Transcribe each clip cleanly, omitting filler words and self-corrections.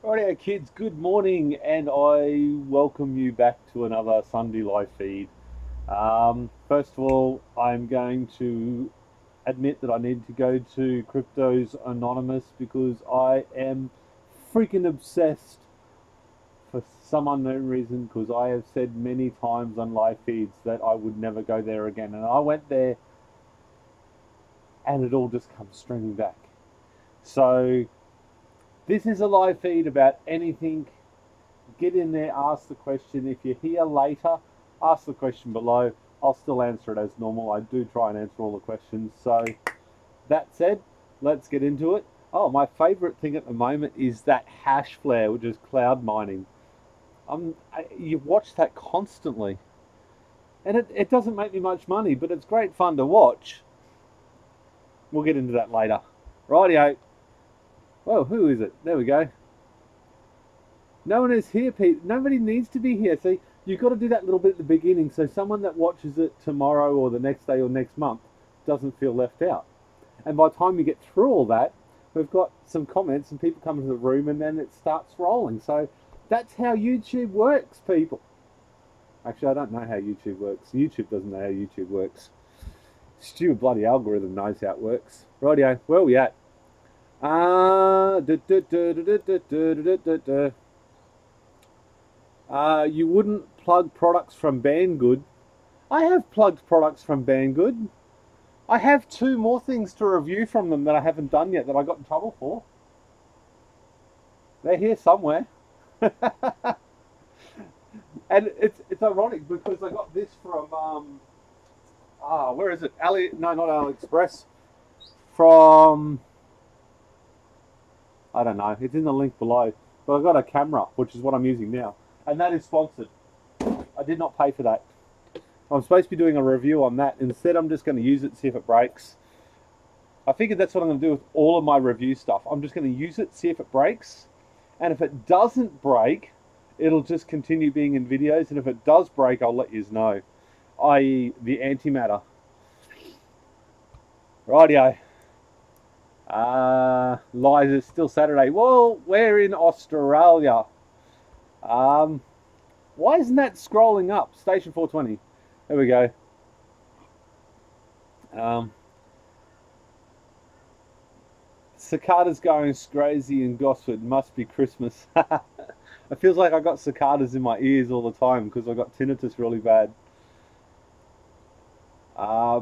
Rightio kids, good morning and I welcome you back to another Sunday live feed. First of all, I'm going to admit that I need to go to Cryptos Anonymous because I am freaking obsessed for some unknown reason because I have said many times on live feeds that I would never go there again. And I went there and it all just comes streaming back. So this is a live feed about anything. Get in there, ask the question. If you're here later, ask the question below. I'll still answer it as normal. I do try and answer all the questions. So that said, let's get into it. Oh, my favorite thing at the moment is that hash flare, which is cloud mining. You watch that constantly, and it doesn't make me much money, but it's great fun to watch. We'll get into that later. Rightio. Whoa, who is it? There we go. No one is here, Pete. Nobody needs to be here. See, you've got to do that little bit at the beginning so someone that watches it tomorrow or the next day or next month doesn't feel left out. And by the time you get through all that, we've got some comments and people come into the room and then it starts rolling. So that's how YouTube works, people. Actually, I don't know how YouTube works. YouTube doesn't know how YouTube works. Stupid bloody algorithm knows how it works. Rightio, where are we at? You wouldn't plug products from Banggood. I have plugged products from Banggood. I have two more things to review from them that I haven't done yet that I got in trouble for. They're here somewhere. And it's ironic because I got this from where is it? No, not AliExpress. From I don't know. It's in the link below. But I got a camera, which is what I'm using now, and that is sponsored. I did not pay for that. I'm supposed to be doing a review on that. Instead, I'm just going to use it, see if it breaks. I figured that's what I'm going to do with all of my review stuff. I'm just going to use it, see if it breaks. And if it doesn't break, it'll just continue being in videos. And if it does break, I'll let you know. I.e. the antimatter. Rightio. Lies, it's still Saturday. Well, we're in Australia. Why isn't that scrolling up? Station 420. There we go. Cicadas going crazy in Gosford. Must be Christmas. It feels like I got cicadas in my ears all the time because I got tinnitus really bad.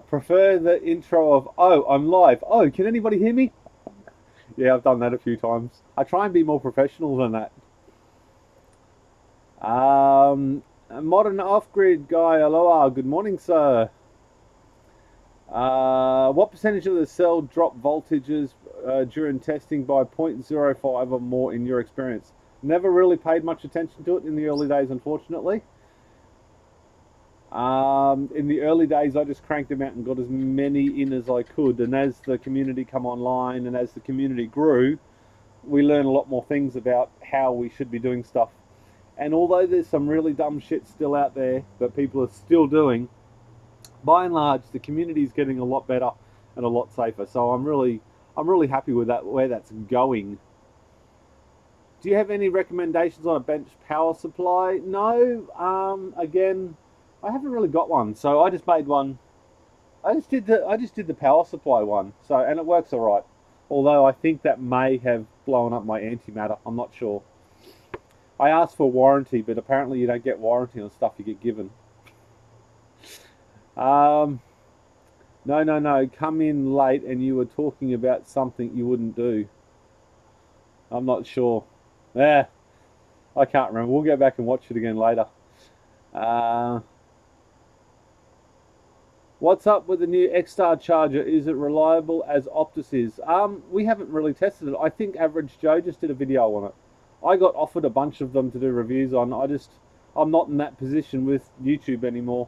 Prefer the intro of, oh, I'm live. Oh, can anybody hear me? Yeah, I've done that a few times. I try and be more professional than that. A modern off-grid guy, aloha, good morning, sir. What percentage of the cell drop voltages during testing by 0.05 or more in your experience? Never really paid much attention to it in the early days, unfortunately. In the early days, I just cranked them out and got as many in as I could. And as the community come online and as the community grew, we learned a lot more things about how we should be doing stuff. And although there's some really dumb shit still out there that people are still doing, by and large, the community is getting a lot better and a lot safer. So I'm really happy with that, where that's going. Do you have any recommendations on a bench power supply? No. Again, I haven't really got one, so I just made one. I just did the power supply one, so, and it works all right. Although I think that may have blown up my antimatter. I'm not sure. I asked for warranty, but apparently you don't get warranty on stuff you get given. No. Come in late, and you were talking about something you wouldn't do. I'm not sure. Yeah, I can't remember. We'll go back and watch it again later. What's up with the new X-Star charger? Is it reliable as Optus is? We haven't really tested it. I think Average Joe just did a video on it. I got offered a bunch of them to do reviews on. I'm not in that position with YouTube anymore.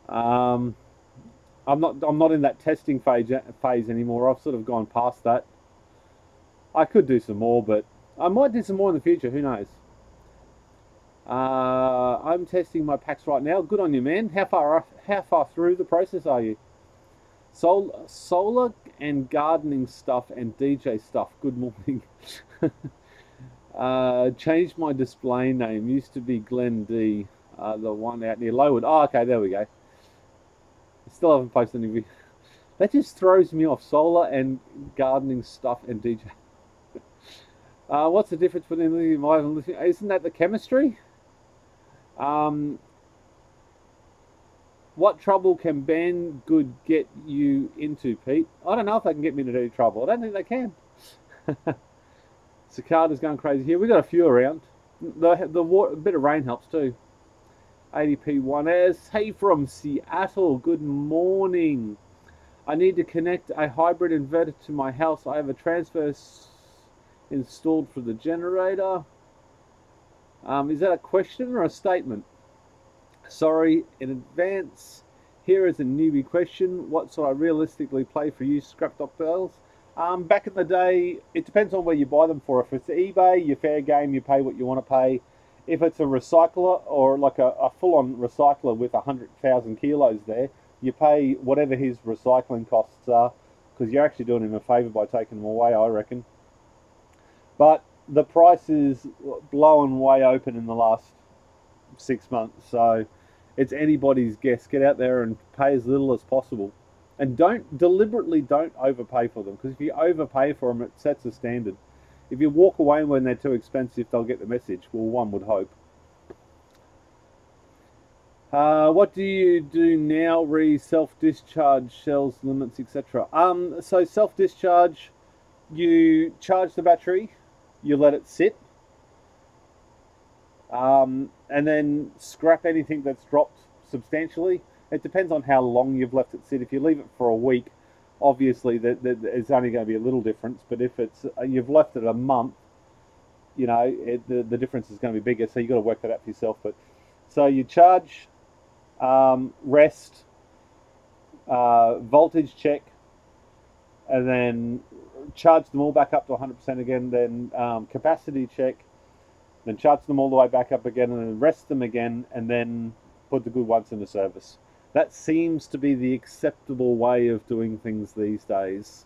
I'm not in that testing phase anymore. I've sort of gone past that. I could do some more, but I might do some more in the future. Who knows? I'm testing my packs right now. Good on you, man. How far through the process are you? Solar and gardening stuff and DJ stuff. Good morning. Changed my display name. Used to be Glen D. The one out near Lowood. Oh, okay, there we go. Still haven't posted any video. That just throws me off. Solar and gardening stuff and DJ. What's the difference between lithium ion and lithium? Isn't that the chemistry? Um, what trouble can Banngood get you into, Pete? I don't know if they can get me into any trouble. I don't think they can. Cicada's going crazy here. We've got a few around. The water, a bit of rain helps too. ADP1S. Hey from Seattle. Good morning. I need to connect a hybrid inverter to my house. I have a transfer installed for the generator. Is that a question or a statement? Sorry in advance. Here is a newbie question. What should I realistically play for you, scrap doctiles? Back in the day, it depends on where you buy them for. If it's eBay, you're fair game, you pay what you want to pay. If it's a recycler or like a full-on recycler with 100,000 kilos there, you pay whatever his recycling costs are, because you're actually doing him a favour by taking them away, I reckon. But the price is blown way open in the last 6 months, so it's anybody's guess. Get out there and pay as little as possible, and deliberately don't overpay for them, because if you overpay for them, it sets a standard. If you walk away when they're too expensive, they'll get the message. Well, one would hope. What do you do now? Self-discharge, cells, limits, etc. So self-discharge, you charge the battery, you let it sit, and then scrap anything that's dropped substantially. It depends on how long you've left it sit. If you leave it for a week, obviously there's only going to be a little difference. But if it's you've left it a month, you know the difference is going to be bigger. So you've got to work that out for yourself. But so you charge, rest, voltage check, and then charge them all back up to 100% again. Then capacity check, then charge them all the way back up again, and then rest them again, and then put the good ones into service. That seems to be the acceptable way of doing things these days.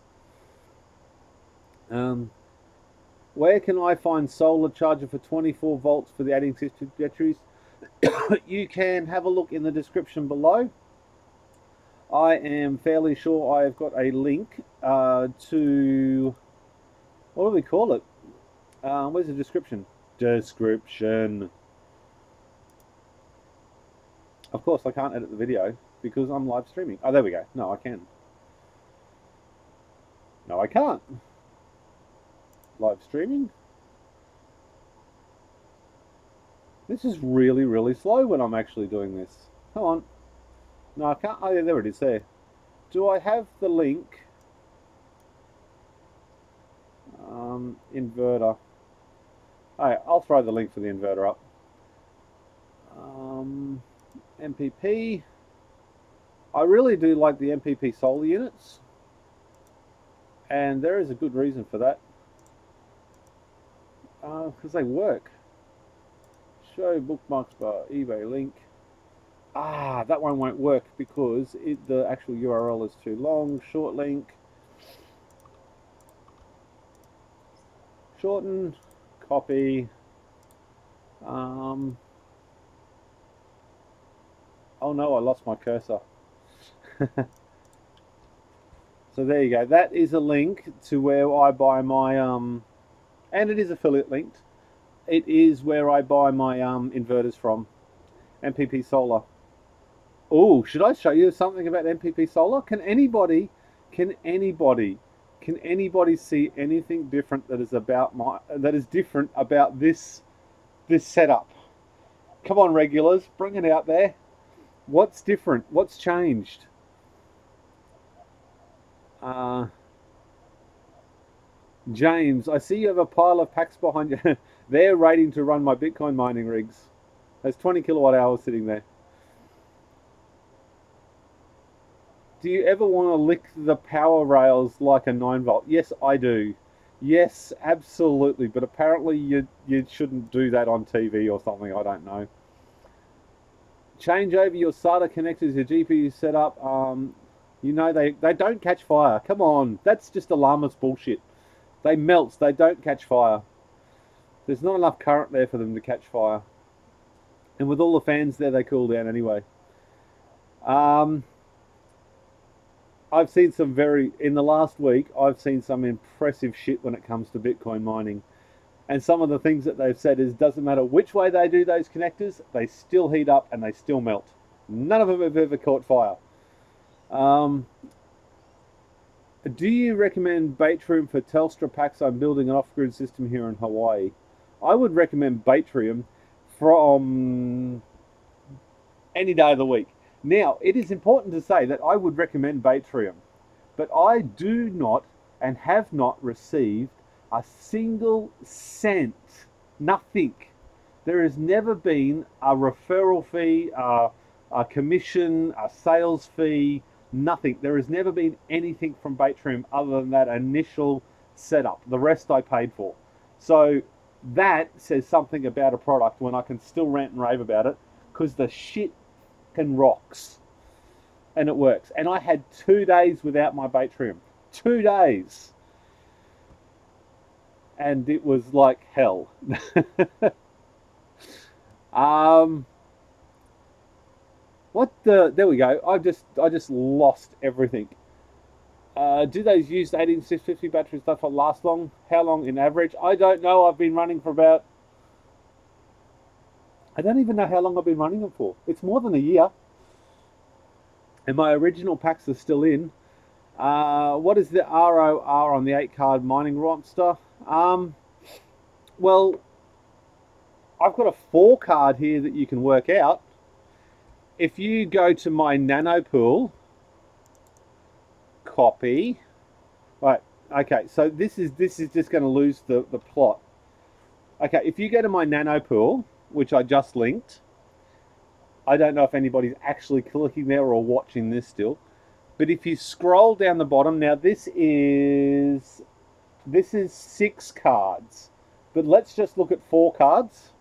Where can I find solar charger for 24 volts for the adding system batteries? You can have a look in the description below. I am fairly sure I have got a link to, what do we call it? Where's the description? Description. Of course, I can't edit the video because I'm live streaming. Oh, there we go. No, I can. No, I can't. Live streaming. This is really, really slow when I'm actually doing this. Come on. No, I can't. Oh, yeah, there it is there. Do I have the link? Inverter. Alright, I'll throw the link for the inverter up. MPP. I really do like the MPP solar units, and there is a good reason for that, because they work. Show bookmarks bar, eBay link. That one won't work because the actual URL is too long. Short link. Shorten. Copy. Oh no, I lost my cursor. So there you go. That is a link to where I buy my and it is affiliate linked. It is where I buy my inverters from. MPP Solar. Oh, should I show you something about MPP Solar? Can anybody see anything different that is different about this setup? Come on, regulars, bring it out there. What's different? What's changed? James, I see you have a pile of packs behind you. They're rating to run my Bitcoin mining rigs. There's 20 kilowatt hours sitting there. Do you ever want to lick the power rails like a 9-volt? Yes, I do. Yes, absolutely. But apparently you shouldn't do that on TV or something. I don't know. Change over your SATA connectors, your GPU setup. You know, they don't catch fire. Come on. That's just alarmist bullshit. They melt. They don't catch fire. There's not enough current there for them to catch fire. And with all the fans there, they cool down anyway. I've seen some in the last week, I've seen some impressive shit when it comes to Bitcoin mining. And some of the things that they've said is, doesn't matter which way they do those connectors, they still heat up and they still melt. None of them have ever caught fire. Do you recommend Batrium for Telstra packs? I'm building an off-grid system here in Hawaii. I would recommend Batrium from any day of the week. Now, it is important to say that I would recommend Batrium, but I do not and have not received a single cent, nothing. There has never been a referral fee, a commission, a sales fee, nothing. There has never been anything from Batrium other than that initial setup. The rest I paid for. So that says something about a product when I can still rant and rave about it, because the shit can rocks and it works. And I had 2 days without my Batrium. 2 days. And it was like hell. There we go. I just lost everything. Do those used 18650 battery stuff last long? How long in average? I don't know. I've been running for about, I don't even know how long I've been running them for. It's more than a year. And my original packs are still in. What is the ROR on the 8-card mining roster? Well, I've got a 4-card here that you can work out. If you go to my nano pool, copy, right, okay, so this is just going to lose the plot. Okay, if you go to my nano pool, which I just linked, I don't know if anybody's actually clicking there or watching this still, but if you scroll down the bottom, now this is 6 cards, but let's just look at 4 cards.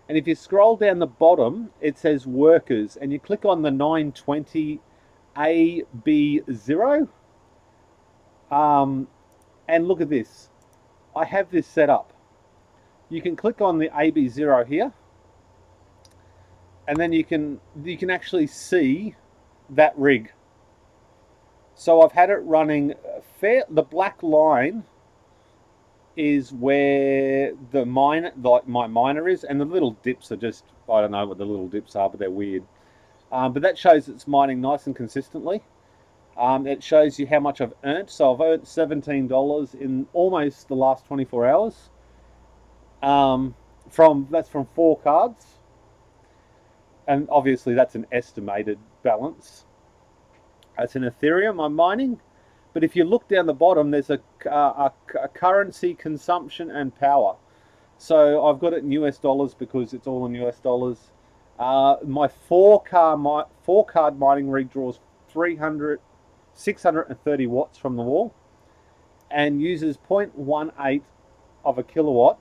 And if you scroll down the bottom, it says workers, and you click on the 920 AB0. And look at this. I have this set up. You can click on the AB0 here, and then you can actually that rig. So I've had it running the black line is where the miner, like my miner is, and the little dips are just, I don't know what the little dips are, but they're weird. But that shows it's mining nice and consistently. It shows you how much I've earned. So I've earned $17 in almost the last 24 hours. That's from 4 cards. And obviously that's an estimated balance. It's an Ethereum I'm mining. But if you look down the bottom, there's a currency, consumption, and power. So I've got it in US dollars because it's all in US dollars. My 4-card mining rig draws 630 watts from the wall and uses 0.18 of a kilowatt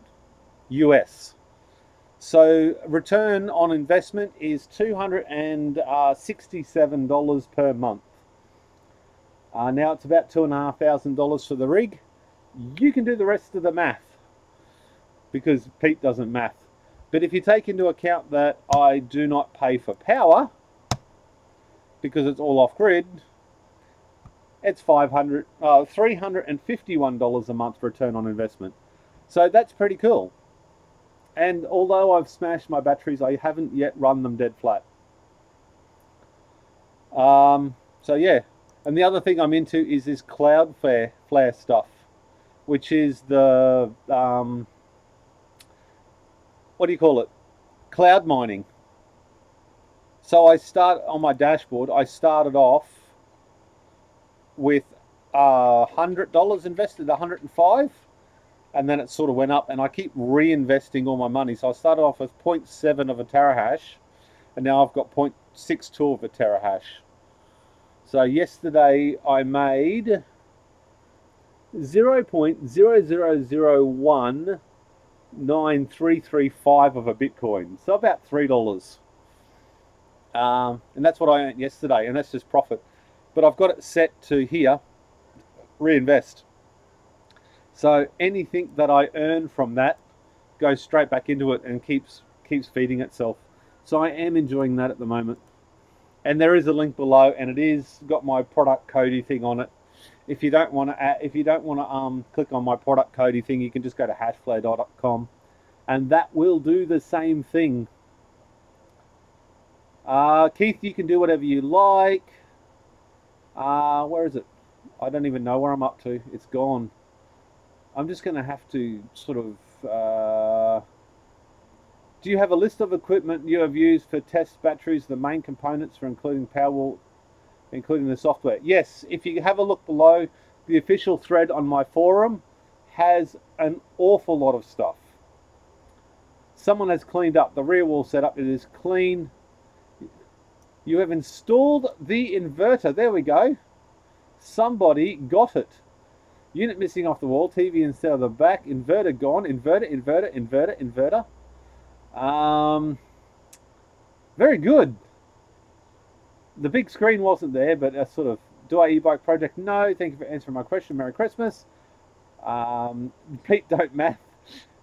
US. So return on investment is $267 per month. Now it's about $2,500 for the rig. You can do the rest of the math because Pete doesn't math. But if you take into account that I do not pay for power because it's all off grid, it's $351 a month return on investment. So that's pretty cool. And although I've smashed my batteries, I haven't yet run them dead flat. So yeah. And the other thing I'm into is this Cloudflare stuff, which is the, what do you call it? Cloud mining. So on my dashboard, I started off with $100 invested, 105, and then it sort of went up, and I keep reinvesting all my money. So I started off with 0.7 of a terahash, and now I've got 0.62 of a terahash. So yesterday I made 0.000193335 of a Bitcoin. So about $3. And that's what I earned yesterday, and that's just profit. But I've got it set to here, reinvest. So anything that I earn from that goes straight back into it and keeps feeding itself. So I am enjoying that at the moment. And there is a link below, and it is got my product codey thing on it. If you don't want to click on my product codey thing, you can just go to hashflare.com, and that will do the same thing. Keith, you can do whatever you like. Where is it? I don't even know where I'm up to. It's gone. I'm just going to have to sort of... do you have a list of equipment you have used for test batteries, the main components for including Powerwall, including the software? Yes, if you have a look below, the official thread on my forum has an awful lot of stuff. Someone has cleaned up the rear wall setup. It is clean. You have installed the inverter. There we go. Somebody got it. Unit missing off the wall, TV instead of the back, inverter gone, inverter. Very good. The big screen wasn't there, but a sort of, do I e-bike project? No, thank you for answering my question. Merry Christmas. Pete don't math.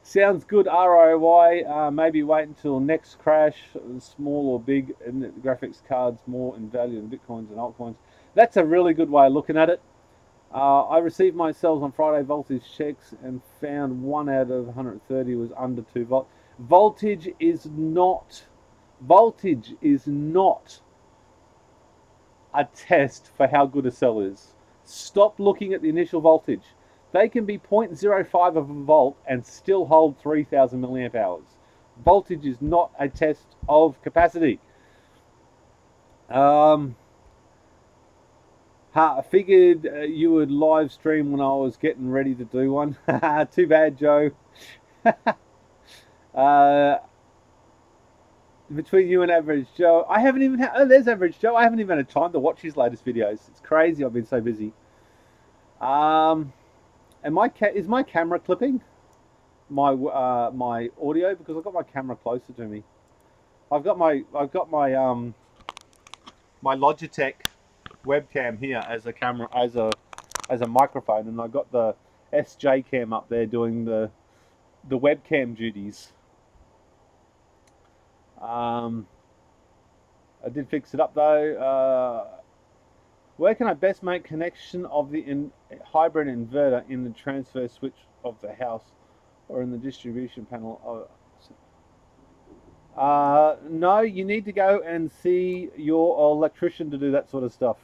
Sounds good, ROI. Maybe wait until next crash, small or big, and the graphics cards more in value than Bitcoins and altcoins. That's a really good way of looking at it. I received my cells on Friday voltage checks and found 1 out of 130 was under 2 volt. Voltage is not a test for how good a cell is. Stop looking at the initial voltage. They can be 0.05 of a volt and still hold 3000 milliamp hours. Voltage is not a test of capacity. I figured you would live stream when I was getting ready to do one. Too bad, Joe. Between you and Average Joe, I haven't even had... Oh, there's Average Joe. I haven't even had time to watch his latest videos. It's crazy. I've been so busy. And is my camera clipping my my audio? Because I've got my camera closer to me. I've got my my Logitech webcam here as a camera, as a microphone, and I've got the SJ cam up there doing the webcam duties. I did fix it up though. Where can I best make connection of the hybrid inverter in the transfer switch of the house or in the distribution panel? No, you need to go and see your electrician to do that sort of stuff.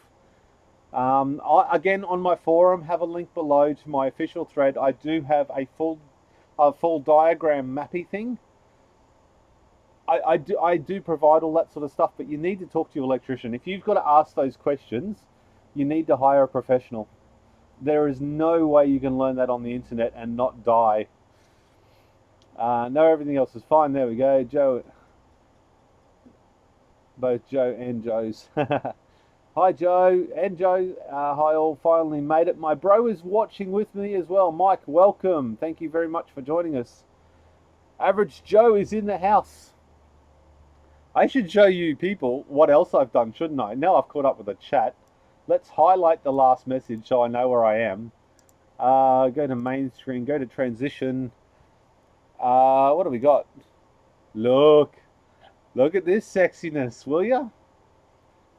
Again, on my forum, have a link below to my official thread. I do have a full diagram mappy thing. I do provide all that sort of stuff, but you need to talk to your electrician. If you've got to ask those questions, you need to hire a professional. There is no way you can learn that on the internet and not die. No, everything else is fine. There we go, Joe. Both Joe and Joe's. Hi, Joe and Joe. Hi, all. Finally made it. My bro is watching with me as well. Mike, welcome. Thank you very much for joining us. Average Joe is in the house. I should show you people what else I've done, shouldn't I? Now I've caught up with the chat. Let's highlight the last message so I know where I am. Go to main screen, go to transition. What do we got? Look at this sexiness, will ya?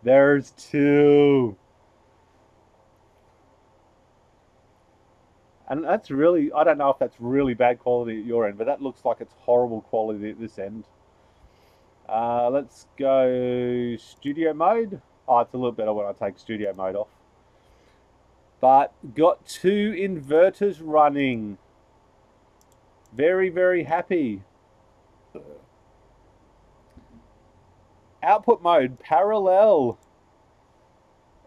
There's 2. And that's really, I don't know if that's really bad quality at your end, but that looks like it's horrible quality at this end. Let's go studio mode. Oh, it's a little better when I take studio mode off. But got 2 inverters running. Very, very happy. Output mode, parallel.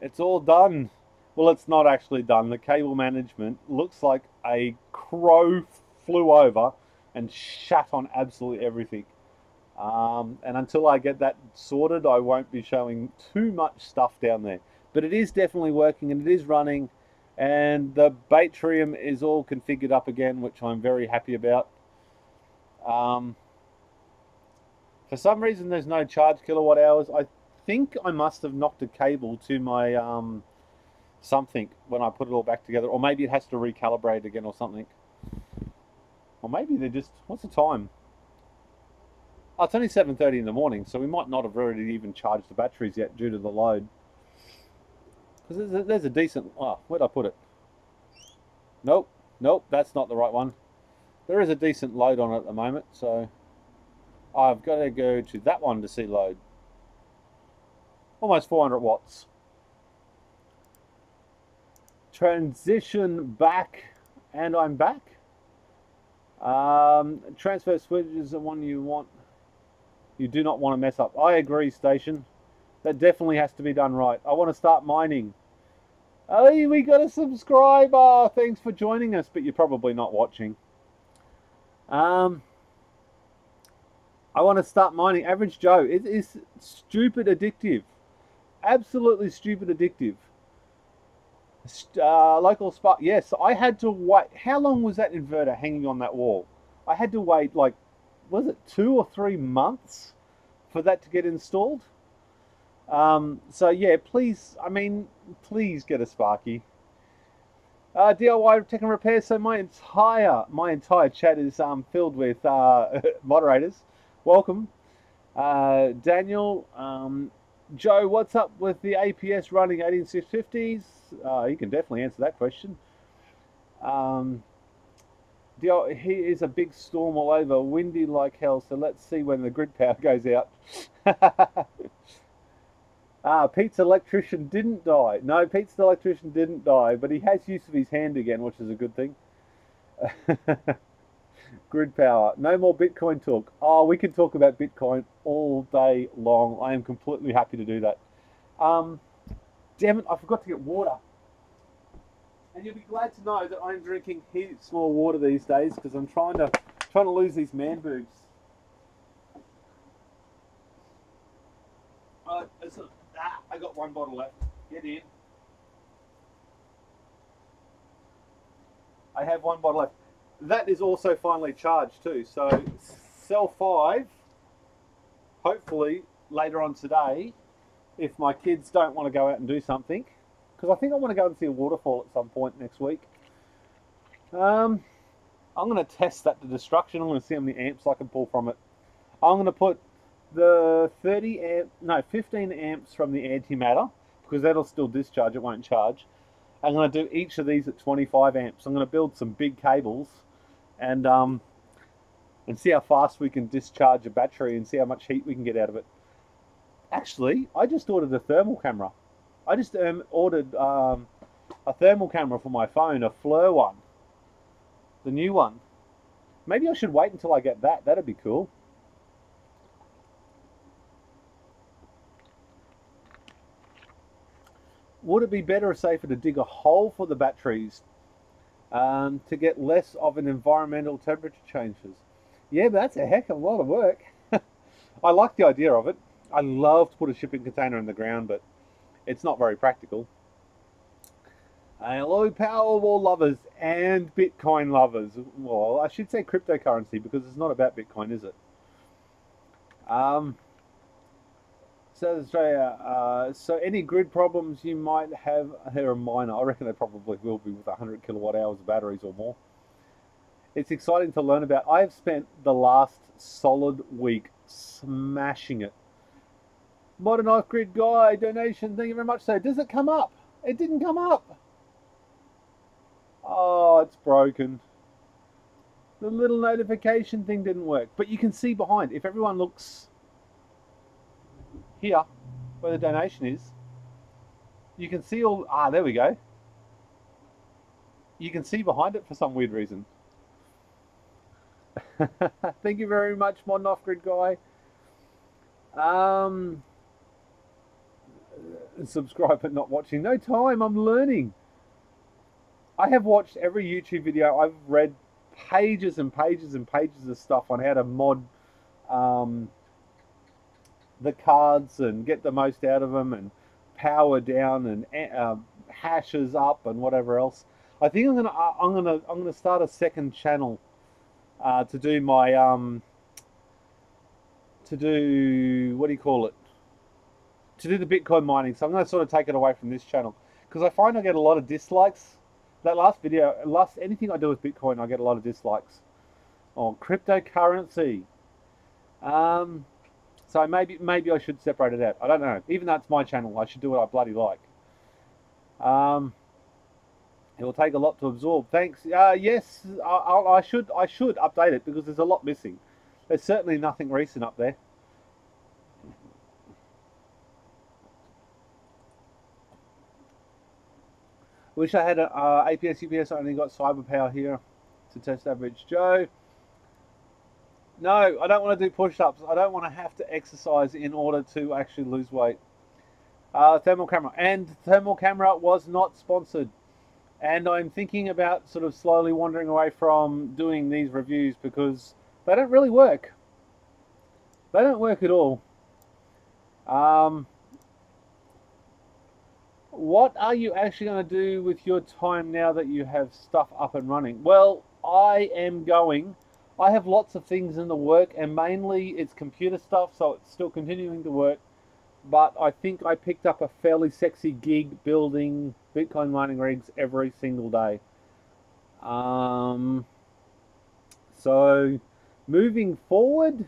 It's all done. Well, it's not actually done. The cable management looks like a crow flew over and shat on absolutely everything. And until I get that sorted, I won't be showing too much stuff down there. But it is definitely working and it is running. And the Batrium is all configured up again, which I'm very happy about. For some reason, there's no charge kilowatt hours. I think I must have knocked a cable to my something when I put it all back together. Or maybe it has to recalibrate again or something. Or maybe they're just, what's the time? Oh, it's only 7:30 in the morning, so we might not have already even charged the batteries yet due to the load. Because there's a decent, oh, where'd I put it? Nope, nope, that's not the right one. There is a decent load on it at the moment, so I've got to go to that one to see load. Almost 400 watts. Transition back, and I'm back. Transfer switch is the one you want. You do not want to mess up. I agree, Station. That definitely has to be done right. I want to start mining. Oh, we got a subscriber. Thanks for joining us, but you're probably not watching. I want to start mining. Average Joe. It is stupid addictive. Absolutely stupid addictive. Local spark. Yes, I had to wait. How long was that inverter hanging on that wall? I had to wait, like, was it 2 or 3 months for that to get installed? So yeah, please, I mean, please get a Sparky. DIY tech and repair. So my entire chat is filled with moderators. Welcome, Daniel. Joe, what's up with the APS running 18650s? You can definitely answer that question. He is a big storm all over, windy like hell, so let's see when the grid power goes out. Pete's electrician didn't die. No, Pete's electrician didn't die, but he has use of his hand again, which is a good thing. Grid power. No more Bitcoin talk. Oh, we can talk about Bitcoin all day long. I am completely happy to do that. Damn it, I forgot to get water. And you'll be glad to know that I'm drinking heaps more water these days because I'm trying to lose these man boobs. I got one bottle left. Get in. I have one bottle left. That is also finally charged too. So cell 5, hopefully later on today, if my kids don't want to go out and do something, because I think I want to go and see a waterfall at some point next week. I'm going to test that to destruction. I'm going to see how many amps I can pull from it. I'm going to put the 15 amps from the antimatter, because that'll still discharge, it won't charge. I'm going to do each of these at 25 amps. I'm going to build some big cables and see how fast we can discharge a battery and see how much heat we can get out of it. Actually, I just ordered a thermal camera. I just ordered a thermal camera for my phone, a FLIR one, the new one. Maybe I should wait until I get that. That'd be cool. Would it be better or safer to dig a hole for the batteries to get less of an environmental temperature changes? Yeah, but that's a heck of a lot of work. I like the idea of it. I love to put a shipping container in the ground, but it's not very practical. Hello, Powerwall lovers and Bitcoin lovers. Well, I should say cryptocurrency because it's not about Bitcoin, is it? South Australia, so any grid problems you might have here are minor. I reckon they probably will be with 100 kilowatt hours of batteries or more. It's exciting to learn about. I've spent the last solid week smashing it. Modern off-grid guy donation, thank you very much. So does it come up? It didn't come up. Oh, it's broken. The little notification thing didn't work, but you can see behind. If everyone looks here where the donation is, you can see all, there we go. You can see behind it for some weird reason. Thank you very much, Modern Off-Grid guy. Subscribe but not watching. No time, I'm learning. I have watched every YouTube video. I've read pages and pages and pages of stuff on how to mod the cards and get the most out of them and power down and hashes up and whatever else. I think I'm gonna start a second channel to do my what do you call it? To do the Bitcoin mining. So I'm going to sort of take it away from this channel because I find I get a lot of dislikes. That last video, anything I do with Bitcoin, I get a lot of dislikes. or cryptocurrency. Um, so maybe I should separate it out. I don't know. Even though it's my channel, I should do what I bloody like. Um, it will take a lot to absorb. Thanks. Yes, I should update it because there's a lot missing. There's certainly nothing recent up there. Wish I had a APS UPS. I only got cyber power here to test average Joe. No, I don't want to do push-ups. I don't want to have to exercise in order to actually lose weight. Thermal camera. And thermal camera was not sponsored. And I'm thinking about sort of slowly wandering away from doing these reviews because they don't really work. They don't work at all. What are you actually going to do with your time now that you have stuff up and running? Well, I have lots of things in the work, and mainly it's computer stuff, so it's still continuing to work. But I think I picked up a fairly sexy gig building Bitcoin mining rigs every single day. So moving forward,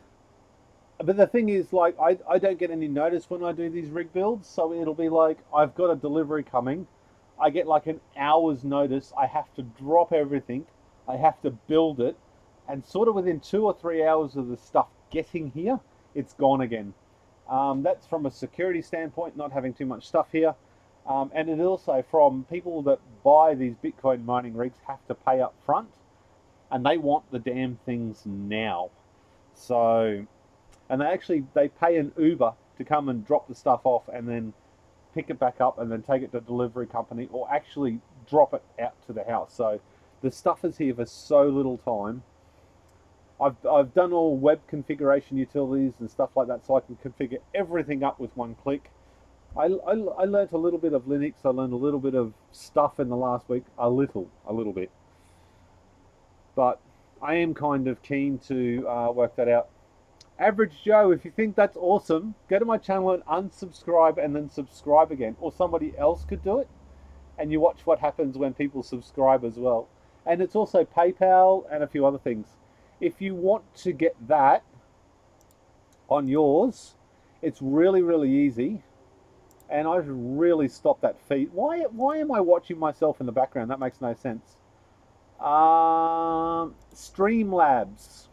but the thing is, like, I don't get any notice when I do these rig builds, so it'll be like I've got a delivery coming. I get like an hour's notice. I have to drop everything. I have to build it, and sort of within 2 or 3 hours of the stuff getting here, it's gone again. That's from a security standpoint, not having too much stuff here. And it also from people that buy these Bitcoin mining rigs have to pay up front, and they want the damn things now. So, and they pay an Uber to come and drop the stuff off and then pick it back up and then take it to the delivery company or actually drop it out to the house. So the stuff is here for so little time. I've done all web configuration utilities and stuff like that, so I can configure everything up with one click. I learnt a little bit of Linux. I learned a little bit of stuff in the last week, a little bit. But I am kind of keen to work that out. Average Joe, if you think that's awesome, go to my channel and unsubscribe and then subscribe again. Or somebody else could do it, and you watch what happens when people subscribe as well. And it's also PayPal and a few other things. If you want to get that on yours, it's really, really easy. And I should really stop that feed. Why am I watching myself in the background? That makes no sense. Streamlabs.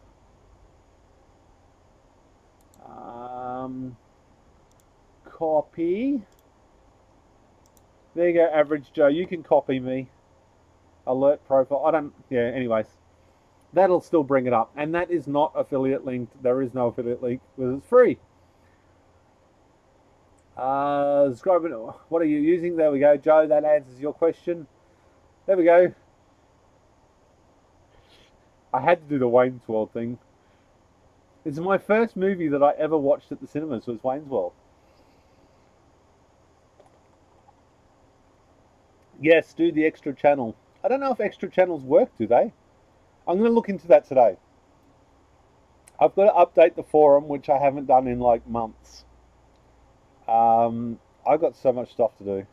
Copy. There you go, Average Joe. You can copy me. Alert profile. Yeah, anyways. That'll still bring it up. And that is not affiliate linked. There is no affiliate link because it's free. What are you using? There we go, Joe. That answers your question. There we go. I had to do the Wayne's World thing. It's my first movie that I ever watched at the cinemas was Wayne's World. Yes, do the extra channel. I don't know if extra channels work, do they? I'm going to look into that today. I've got to update the forum, which I haven't done in like months. I've got so much stuff to do.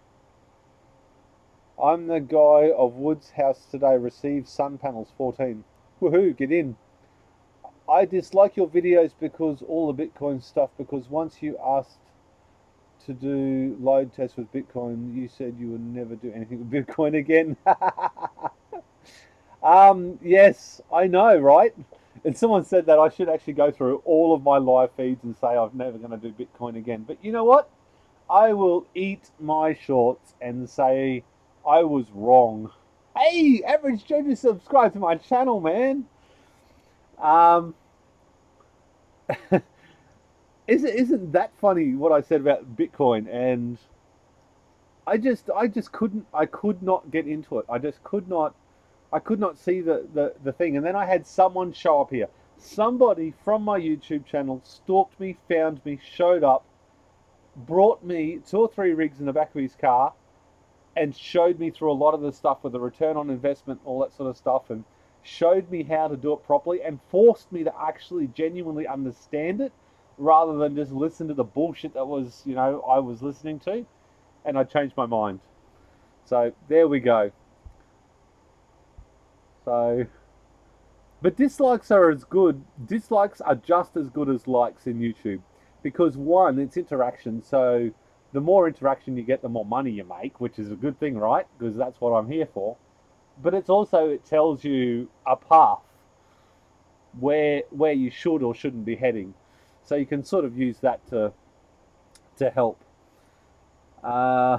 I'm the guy of Wood's house today, received sun panels 14. Woohoo, get in. I dislike your videos because all the Bitcoin stuff, because once you asked to do load tests with Bitcoin, you said you would never do anything with Bitcoin again. Yes, I know, right? And someone said that I should actually go through all of my live feeds and say I'm never going to do Bitcoin again. But you know what? I will eat my shorts and say I was wrong. Hey, Average Joe, just subscribe to my channel, man. Isn't that funny what I said about Bitcoin? And I could not get into it. I could not see the thing. And then I had someone show up here. Somebody from my YouTube channel stalked me, found me, showed up, brought me 2 or 3 rigs in the back of his car, and showed me through a lot of the stuff with the return on investment, all that sort of stuff, and showed me how to do it properly and forced me to actually genuinely understand it rather than just listen to the bullshit that was, I was listening to. And I changed my mind. So there we go. So But dislikes are as good. Dislikes are just as good as likes in YouTube, because one, it's interaction. So the more interaction you get, the more money you make, which is a good thing, right? Because that's what I'm here for. But it's also, it tells you a path where you should or shouldn't be heading. So you can sort of use that to help. Uh,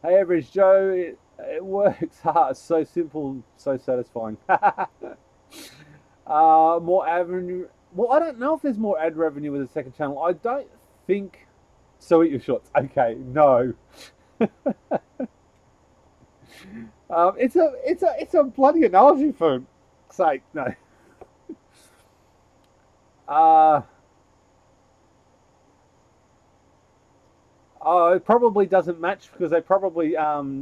hey, Average Joe, it works hard. It's so simple, so satisfying. More avenue. Well, I don't know if there's more ad revenue with the second channel. I don't think. So eat your shots. Okay, no. It's a bloody analogy for sake. No. Uh, oh, it probably doesn't match because they probably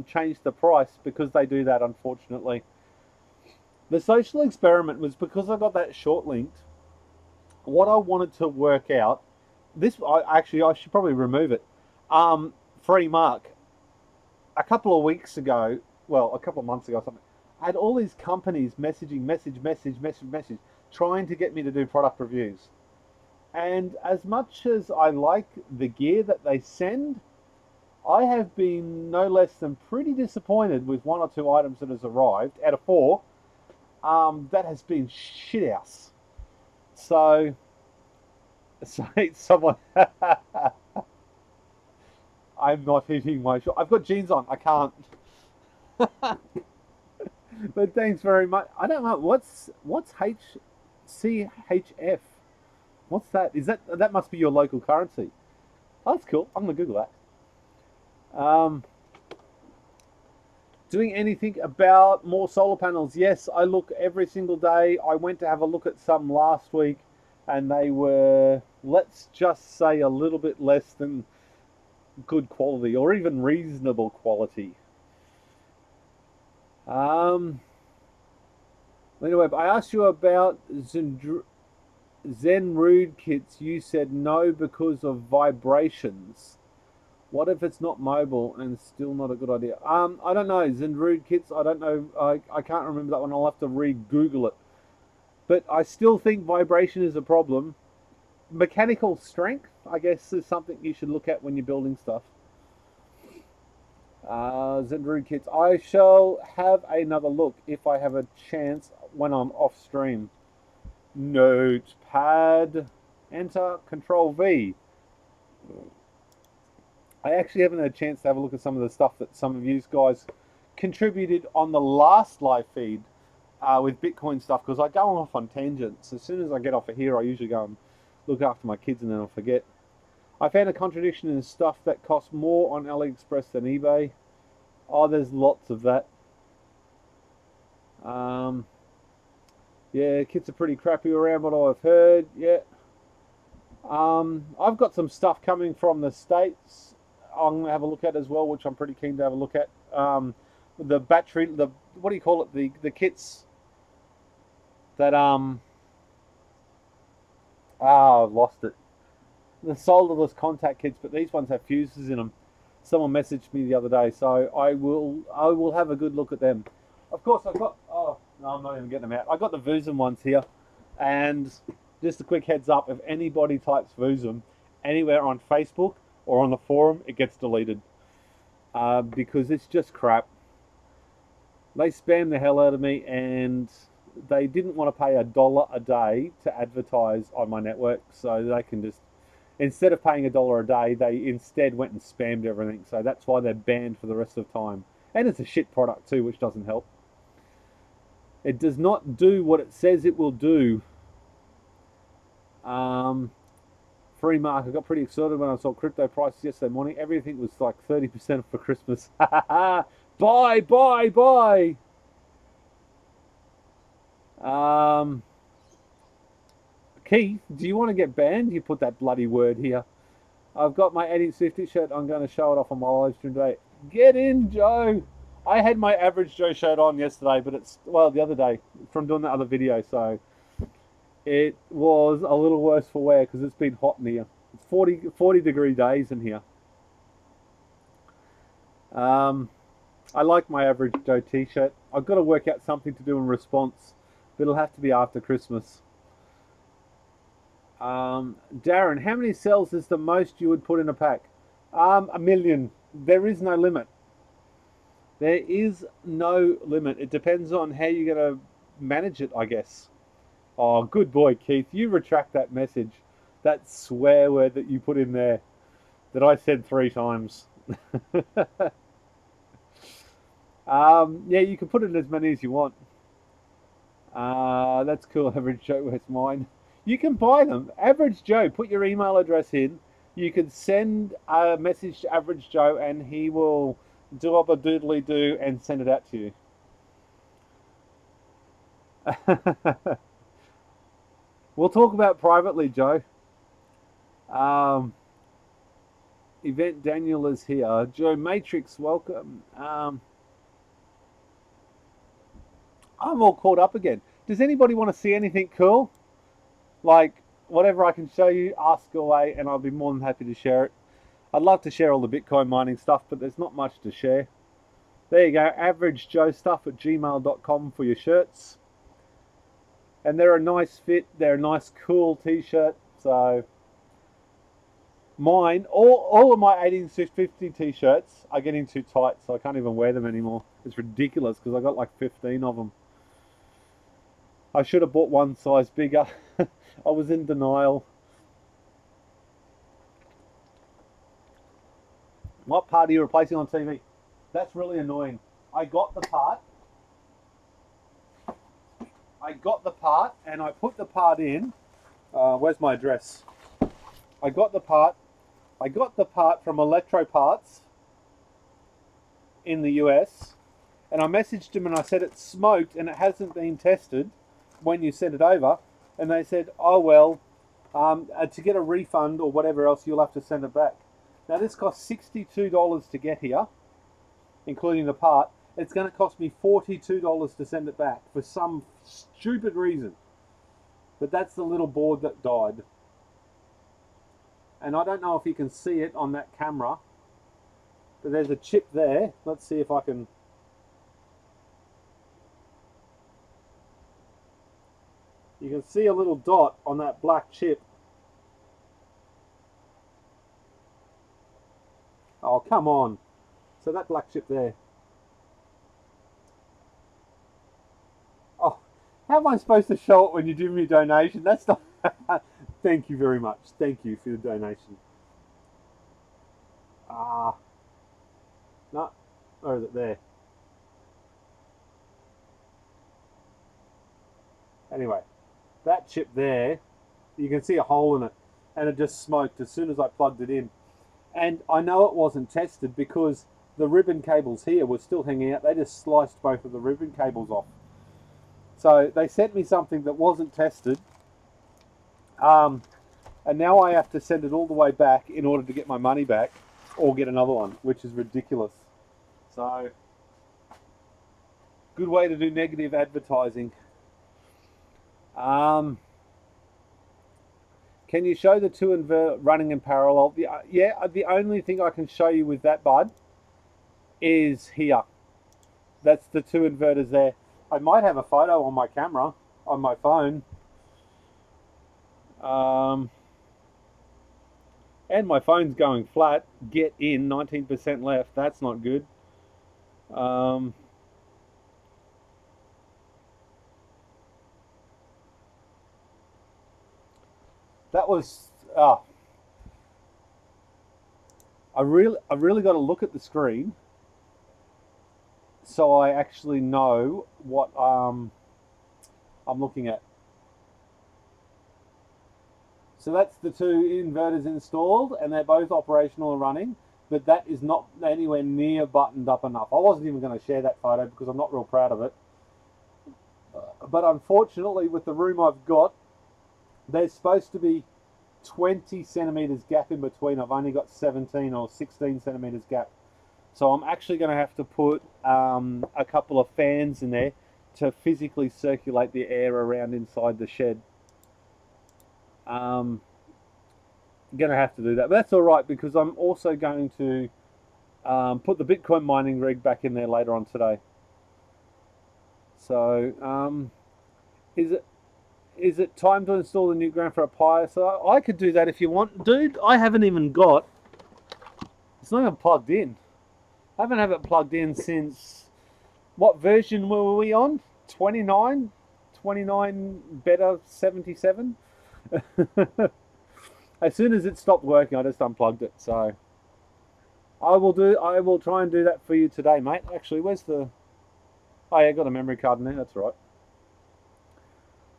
changed the price because they do that, unfortunately. The social experiment was because I got that short linked. What I wanted to work out, I should probably remove it. Free mark. A couple of weeks ago, well, a couple of months ago or something, I had all these companies messaging, message, trying to get me to do product reviews. And as much as I like the gear that they send, I have been no less than pretty disappointed with one or two items that has arrived out of four. That has been shit house. So someone, I'm not hitting my shot. I've got jeans on. I can't. But thanks very much. I don't know what's HCHF. What's that? Is that must be your local currency? Oh, that's cool. I'm gonna Google that. Doing anything about more solar panels? Yes, I look every single day. I went to have a look at some last week, and they were, let's just say, a little bit less than good quality, or even reasonable quality. Anyway, I asked you about Zenrude kits. You said no because of vibrations. What if it's not mobile and still not a good idea? I don't know. Zenrude kits, I don't know. I can't remember that one. I'll have to re-Google it. But I still think vibration is a problem. Mechanical strength, I guess, is something you should look at when you're building stuff. Zenrude kits. I shall have another look if I have a chance when I'm off stream. Notepad. Enter. Control V. I actually haven't had a chance to have a look at some of the stuff that some of you guys contributed on the last live feed with Bitcoin stuff, because I go off on tangents. As soon as I get off of here, I usually go and look after my kids and then I'll forget. I found a contradiction in stuff that costs more on AliExpress than eBay. Oh, there's lots of that. Yeah, kits are pretty crappy around what I've heard. Yeah. I've got some stuff coming from the States I'm going to have a look at as well, which I'm pretty keen to have a look at. The battery, what do you call it? The kits that I've lost it. The solderless contact kits, but these ones have fuses in them. Someone messaged me the other day, so I will have a good look at them. Of course, I've got, oh no, I'm not even getting them out. I got the Vuzem ones here, and just a quick heads up: if anybody types Vuzem anywhere on Facebook or on the forum, it gets deleted because it's just crap. They spam the hell out of me, and they didn't want to pay $1 a day to advertise on my network, so they can just, instead of paying $1 a day, they instead went and spammed everything. So that's why they're banned for the rest of the time. And it's a shit product too, which doesn't help. It does not do what it says it will do. Free mark. I got pretty excited when I saw crypto prices yesterday morning. Everything was like 30% for Christmas. Buy, buy, buy. Keith, do you want to get banned? You put that bloody word here. I've got my 1850 shirt. I'm going to show it off on my live stream today. Get in, Joe. I had my Average Joe shirt on yesterday, but it's, well, the other day from doing that other video, so it was a little worse for wear because it's been hot in here. It's 40 degree days in here. I like my Average Joe t-shirt. I've got to work out something to do in response but it'll have to be after Christmas. Darren, how many cells is the most you would put in a pack? 1,000,000. There is no limit. There is no limit. It depends on how you're going to manage it, I guess. Oh, good boy, Keith. You retract that message. That swear word that you put in there that I said 3 times. Yeah, you can put in as many as you want. That's cool. Average Joe, where's mine? You can buy them. Average Joe, put your email address in. You can send a message to Average Joe and he will do up a doodly do and send it out to you. We'll talk about privately, Joe. Event Daniel is here. Joe Matrix, welcome. I'm all caught up again. Does anybody want to see anything cool? Like, whatever I can show you, ask away, and I'll be more than happy to share it. I'd love to share all the Bitcoin mining stuff, but there's not much to share. There you go, averagejoestuff@gmail.com for your shirts. And they're a nice fit, they're a nice cool t-shirt. So mine, all of my 1850 t-shirts are getting too tight, so I can't even wear them anymore. It's ridiculous because I got like 15 of them. I should have bought one size bigger. I was in denial. What part are you replacing on TV? That's really annoying. I got the part and I put the part in. Where's my address? I got the part from Electro Parts in the US, and I messaged him and I said it smoked and it hasn't been tested when you send it over, and they said, oh well, to get a refund or whatever else you'll have to send it back. Now this cost $62 to get here, including the part. It's going to cost me $42 to send it back for some stupid reason. But that's the little board that died. And I don't know if you can see it on that camera, but there's a chip there. Let's see if I can. You can see a little dot on that black chip. Oh, come on. So that black chip there. Oh, how am I supposed to show it when you do me a donation? That's not... Thank you very much. Thank you for the donation. No. Or is it there? Anyway, that chip there, you can see a hole in it, and it just smoked as soon as I plugged it in. And I know it wasn't tested because the ribbon cables here were still hanging out. They just sliced both of the ribbon cables off. So they sent me something that wasn't tested. And now I have to send it all the way back in order to get my money back or get another one, which is ridiculous. So, good way to do negative advertising. Can you show the two running in parallel? Yeah, the only thing I can show you with that, bud, is here. That's the two inverters there. I might have a photo on my camera, on my phone. And my phone's going flat. Get in, 19% left. That's not good. That was I really got to look at the screen so I actually know what I'm looking at. So that's the two inverters installed, and they're both operational and running, but that is not anywhere near buttoned up enough. I wasn't even going to share that photo because I'm not real proud of it. But unfortunately, with the room I've got, there's supposed to be 20 centimeters gap in between. I've only got 17 or 16 centimeters gap. So I'm actually going to have to put a couple of fans in there to physically circulate the air around inside the shed. I'm going to have to do that, but that's all right because I'm also going to put the Bitcoin mining rig back in there later on today. So Is it time to install the new Grandfather Pi? So I could do that if you want. Dude, I haven't even got... It's not even plugged in. I haven't had it plugged in since... What version were we on? 29? 29 beta 77? As soon as it stopped working, I just unplugged it. So I will try and do that for you today, mate. Actually, where's the... Oh yeah, I got a memory card in there, that's right.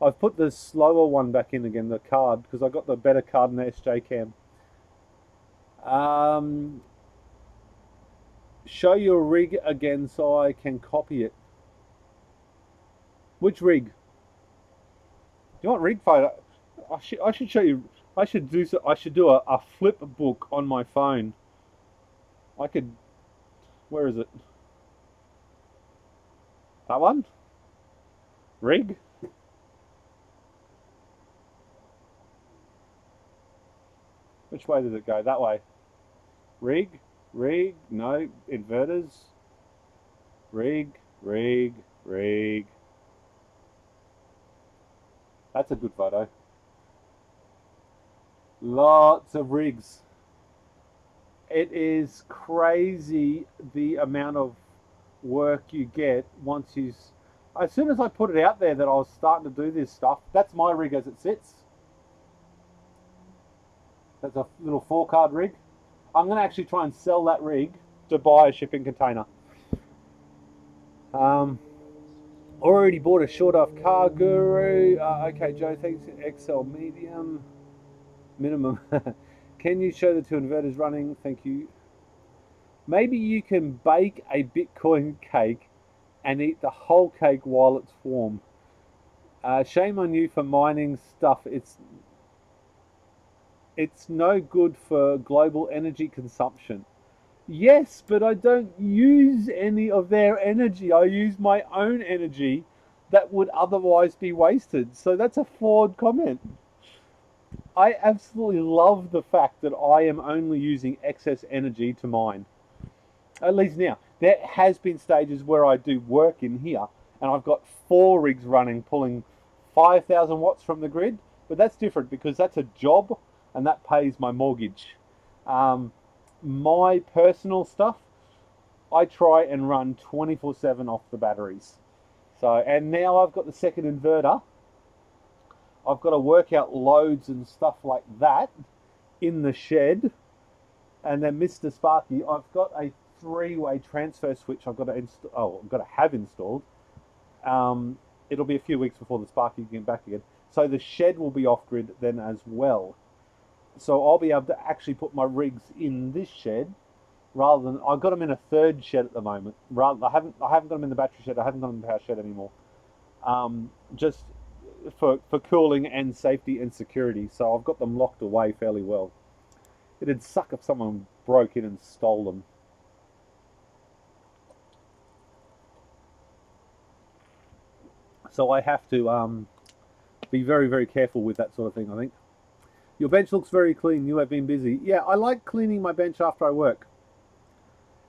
I've put the slower one back in again, the card, because I got the better card in the SJ cam. Show your rig again so I can copy it. Which rig? Do you want rig photo? I should show you. I should do a flip book on my phone. I could. Where is it? That one? Rig? Which way does it go? That way. Rig? No. Inverters? Rig. That's a good photo. Lots of rigs. It is crazy the amount of work you get once you... As soon as I put it out there that I was starting to do this stuff, that's my rig as it sits. That's a little 4-card rig. I'm going to actually try and sell that rig to buy a shipping container. Already bought a short off Car Guru. Okay, Joe, thanks. XL medium. Minimum. Can you show the 2 inverters running? Thank you. Maybe you can bake a Bitcoin cake and eat the whole cake while it's warm. Shame on you for mining stuff. It's no good for global energy consumption. Yes, but I don't use any of their energy. I use my own energy that would otherwise be wasted. So that's a flawed comment. I absolutely love the fact that I am only using excess energy to mine. At least now. There has been stages where I do work in here and I've got 4 rigs running pulling 5,000 watts from the grid. But that's different because that's a job and that pays my mortgage. My personal stuff, I try and run 24/7 off the batteries. So, and now I've got the second inverter. I've got to work out loads and stuff like that in the shed. And then Mr. Sparky, I've got a 3-way transfer switch I've got to install. Oh, I've got to have installed. It'll be a few weeks before the Sparky can get back again. So the shed will be off grid then as well. So I'll be able to actually put my rigs in this shed rather than... I've got them in a 3rd shed at the moment. I haven't got them in the battery shed. I haven't got them in the power shed anymore. Just for cooling and safety and security. So I've got them locked away fairly well. It'd suck if someone broke in and stole them. So I have to be very, very careful with that sort of thing, I think. Your bench looks very clean. You have been busy. Yeah, I like cleaning my bench after I work.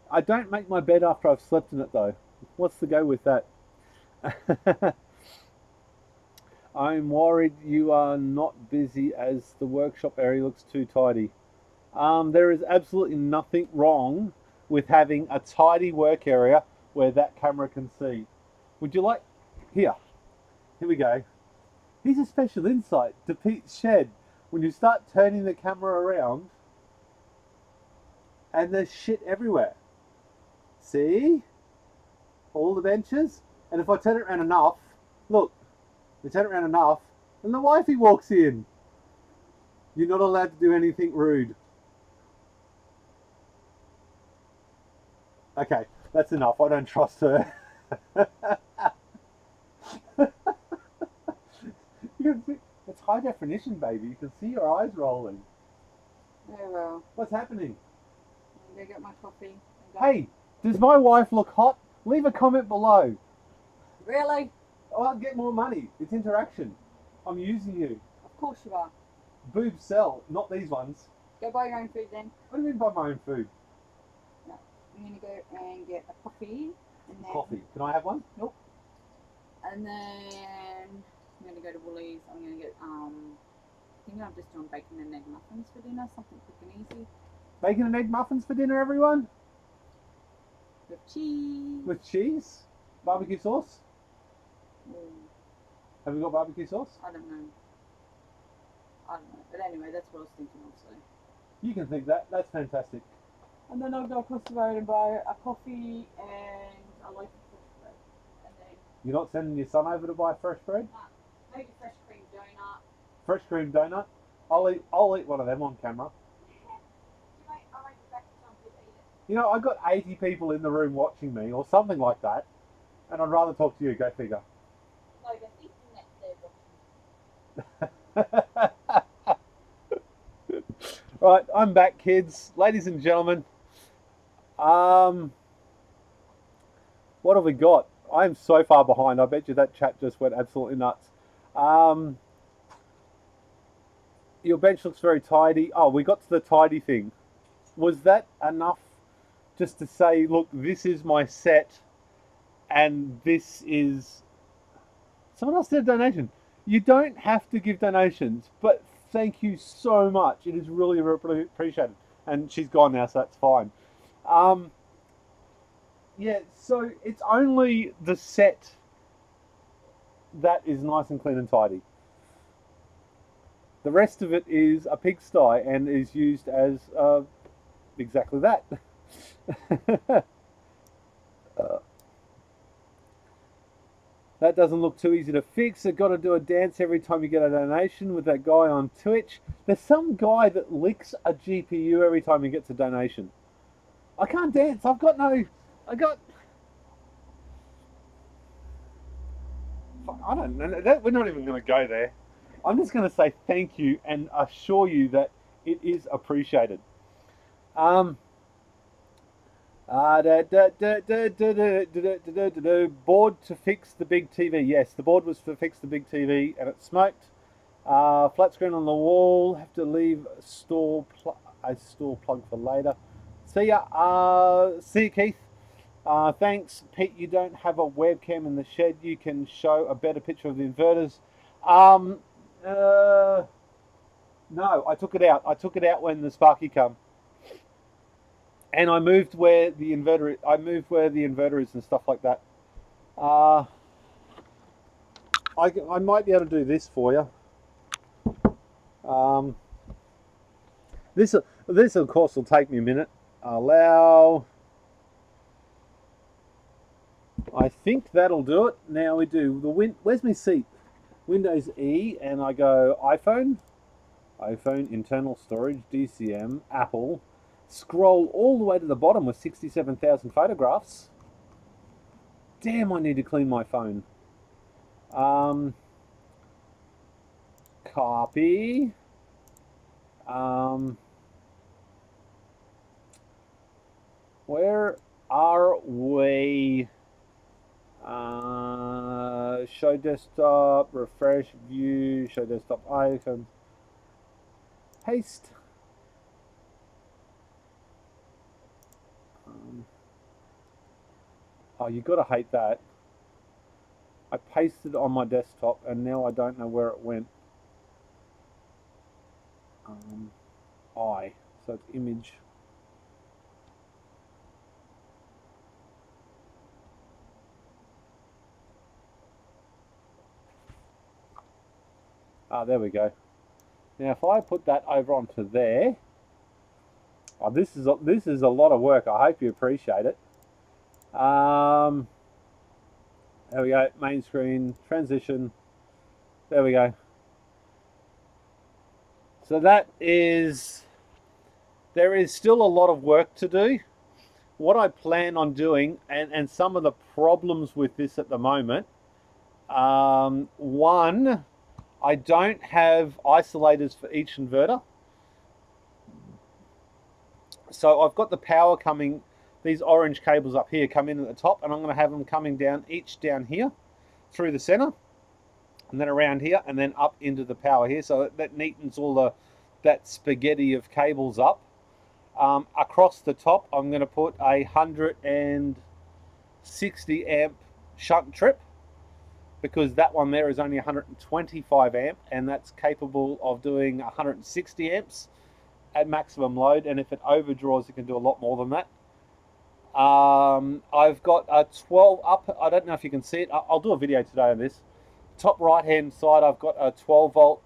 I don't make my bed after I've slept in it, though. What's the go with that? I'm worried you are not busy as the workshop area looks too tidy. There is absolutely nothing wrong with having a tidy work area where that camera can see. Would you like... Here we go. Here's a special insight to Pete's shed. When you start turning the camera around and there's shit everywhere. See? All the benches. And if I turn it around enough, look, we turn it around enough and the wifey walks in. You're not allowed to do anything rude. Okay, that's enough. I don't trust her. You can see, it's high definition, baby. You can see your eyes rolling. Oh well. What's happening? I'm gonna get my coffee. Hey, does my wife look hot? Leave a comment below. Really? Oh, I'll get more money. It's interaction. I'm using you. Of course you are. Boobs sell, not these ones. Go buy your own food then. What do you mean by my own food? No. I'm gonna go and get a coffee. And then... Coffee. Can I have one? Nope. And then going to go to Woolies. I'm going to get, I think I'm just doing bacon and egg muffins for dinner, something quick and easy. Bacon and egg muffins for dinner, everyone? With cheese. With cheese? Barbecue sauce? Mm, Have we got barbecue sauce? I don't know. But anyway, that's what I was thinking of. So. You can think that. That's fantastic. And then I'll go across the road and buy a coffee and a loaf of fresh bread. And then You're not sending your son over to buy fresh bread? maybe fresh cream donut. Fresh cream donut? I'll eat one of them on camera. I might be back to some people eat it. You know, I've got 80 people in the room watching me, or something like that, and I'd rather talk to you. Go figure. No, the internet there watching. Right, I'm back, kids, ladies and gentlemen. What have we got? I'm so far behind. I bet you that chat just went absolutely nuts. Your bench looks very tidy. Oh, we got to the tidy thing. Was that enough just to say, look, this is my set and this is... Someone else did a donation. You don't have to give donations, but thank you so much. It is really, really appreciated. And she's gone now, so that's fine. Yeah, so it's only the set that is nice and clean and tidy. The rest of it is a pigsty and is used as exactly that. That doesn't look too easy to fix. I've got to do a dance every time you get a donation with that guy on Twitch. There's some guy that licks a GPU every time he gets a donation. I can't dance. I got... I don't know. We're not even going to go there. I'm just going to say thank you and assure you that it is appreciated. Board to fix the big TV. Yes, the board was to fix the big TV and it smoked. Flat screen on the wall. Have to leave a store plug for later. See ya. See you, Keith. Thanks, Pete. You don't have a webcam in the shed. You can show a better picture of the inverters. No, I took it out. I took it out when the Sparky come. And I moved where the inverter is and stuff like that. I might be able to do this for you. This of course will take me a minute. Allow. I think that'll do it. Now we do the where's my seat? Windows E, and I go iPhone, internal storage, DCM, Apple. Scroll all the way to the bottom with 67,000 photographs. Damn, I need to clean my phone. Copy. Where are we? Show desktop, refresh, view, show desktop icon. Paste. Oh, you gotta hate that. I pasted it on my desktop and now I don't know where it went. So it's image. There we go. Now if I put that over onto there, oh, this is a lot of work. I hope you appreciate it. There we go. Main screen, transition. There we go. So there is still a lot of work to do. What I plan on doing, and some of the problems with this at the moment, one, I don't have isolators for each inverter. So I've got the power coming, these orange cables up here come in at the top, and I'm going to have them coming down, each down here, through the center, and then around here, and then up into the power here. So that neatens all that spaghetti of cables up. Across the top, I'm going to put a 160 amp shunt trip. because that one there is only 125 amp, and that's capable of doing 160 amps at maximum load, and if it overdraws, it can do a lot more than that. I've got a 12 up. I don't know if you can see it. I'll do a video today on this. Top right hand side, I've got a 12 volt